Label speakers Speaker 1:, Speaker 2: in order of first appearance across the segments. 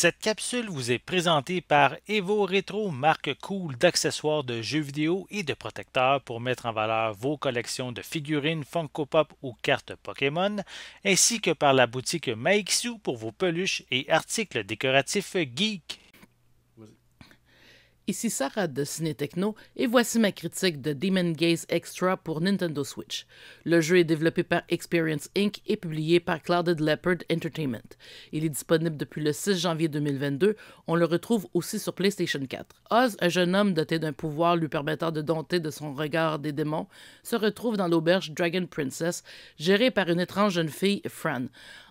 Speaker 1: Cette capsule vous est présentée par Evo Retro, marque cool d'accessoires de jeux vidéo et de protecteurs pour mettre en valeur vos collections de figurines Funko Pop ou cartes Pokémon, ainsi que par la boutique Maixu pour vos peluches et articles décoratifs geek.
Speaker 2: Ici Sarah de Ciné Techno et voici ma critique de Demon Gaze Extra pour Nintendo Switch. Le jeu est développé par Experience Inc. et publié par Clouded Leopard Entertainment. Il est disponible depuis le 6 janvier 2022. On le retrouve aussi sur PlayStation 4. Oz, un jeune homme doté d'un pouvoir lui permettant de dompter de son regard des démons, se retrouve dans l'auberge Dragon Princess, gérée par une étrange jeune fille, Fran.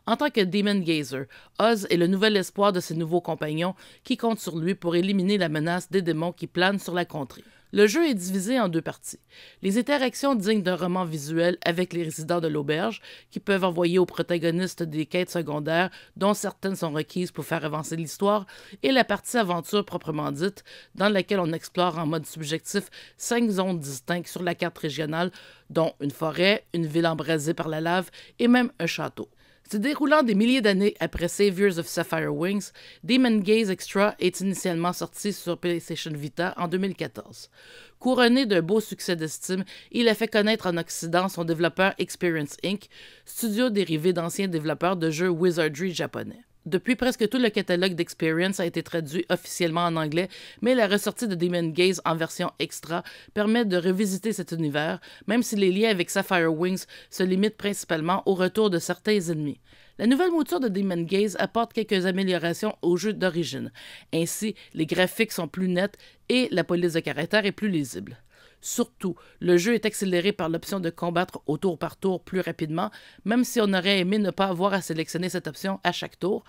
Speaker 2: En tant que Demon Gazer, Oz est le nouvel espoir de ses nouveaux compagnons qui comptent sur lui pour éliminer la menace des démons qui planent sur la contrée. Le jeu est divisé en deux parties. Les interactions dignes d'un roman visuel avec les résidents de l'auberge, qui peuvent envoyer aux protagonistes des quêtes secondaires, dont certaines sont requises pour faire avancer l'histoire, et la partie aventure proprement dite, dans laquelle on explore en mode subjectif 5 zones distinctes sur la carte régionale, dont une forêt, une ville embrasée par la lave et même un château. Se déroulant des milliers d'années après Saviors of Sapphire Wings, Demon Gaze Extra est initialement sorti sur PlayStation Vita en 2014. Couronné d'un beau succès d'estime, il a fait connaître en Occident son développeur Experience Inc., studio dérivé d'anciens développeurs de jeux Wizardry japonais. Depuis, presque tout le catalogue d'Experience a été traduit officiellement en anglais, mais la ressortie de Demon Gaze en version extra permet de revisiter cet univers, même si les liens avec Sapphire Wings se limitent principalement au retour de certains ennemis. La nouvelle mouture de Demon Gaze apporte quelques améliorations au jeu d'origine. Ainsi, les graphiques sont plus nets et la police de caractère est plus lisible. Surtout, le jeu est accéléré par l'option de combattre au tour par tour plus rapidement, même si on aurait aimé ne pas avoir à sélectionner cette option à chaque tour,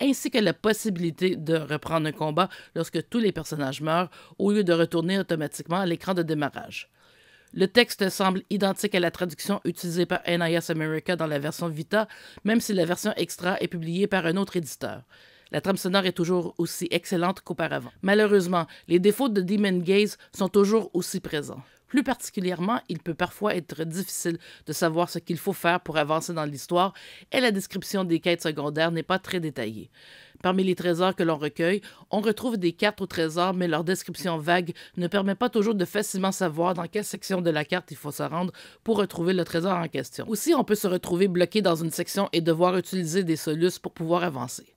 Speaker 2: ainsi que la possibilité de reprendre un combat lorsque tous les personnages meurent, au lieu de retourner automatiquement à l'écran de démarrage. Le texte semble identique à la traduction utilisée par NIS America dans la version Vita, même si la version extra est publiée par un autre éditeur. La trame sonore est toujours aussi excellente qu'auparavant. Malheureusement, les défauts de Demon Gaze sont toujours aussi présents. Plus particulièrement, il peut parfois être difficile de savoir ce qu'il faut faire pour avancer dans l'histoire et la description des quêtes secondaires n'est pas très détaillée. Parmi les trésors que l'on recueille, on retrouve des cartes au trésor, mais leur description vague ne permet pas toujours de facilement savoir dans quelle section de la carte il faut se rendre pour retrouver le trésor en question. Aussi, on peut se retrouver bloqué dans une section et devoir utiliser des soluces pour pouvoir avancer.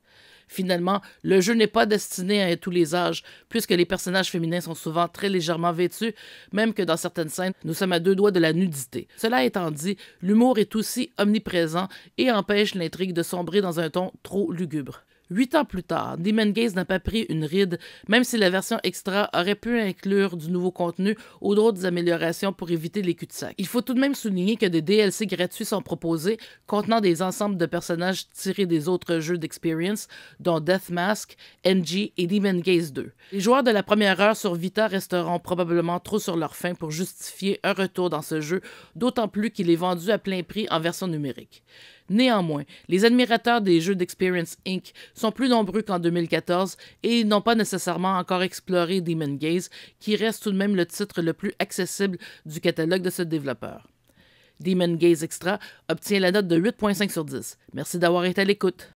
Speaker 2: Finalement, le jeu n'est pas destiné à tous les âges, puisque les personnages féminins sont souvent très légèrement vêtus, même que dans certaines scènes, nous sommes à deux doigts de la nudité. Cela étant dit, l'humour est aussi omniprésent et empêche l'intrigue de sombrer dans un ton trop lugubre. 8 ans plus tard, Demon Gaze n'a pas pris une ride, même si la version extra aurait pu inclure du nouveau contenu ou d'autres améliorations pour éviter les cul-de-sac. Il faut tout de même souligner que des DLC gratuits sont proposés, contenant des ensembles de personnages tirés des autres jeux d'Experience, dont Death Mask, NG et Demon Gaze 2. Les joueurs de la première heure sur Vita resteront probablement trop sur leur faim pour justifier un retour dans ce jeu, d'autant plus qu'il est vendu à plein prix en version numérique. Néanmoins, les admirateurs des jeux d'Experience Inc. sont plus nombreux qu'en 2014 et ils n'ont pas nécessairement encore exploré Demon Gaze, qui reste tout de même le titre le plus accessible du catalogue de ce développeur. Demon Gaze Extra obtient la note de 8.5 sur 10. Merci d'avoir été à l'écoute.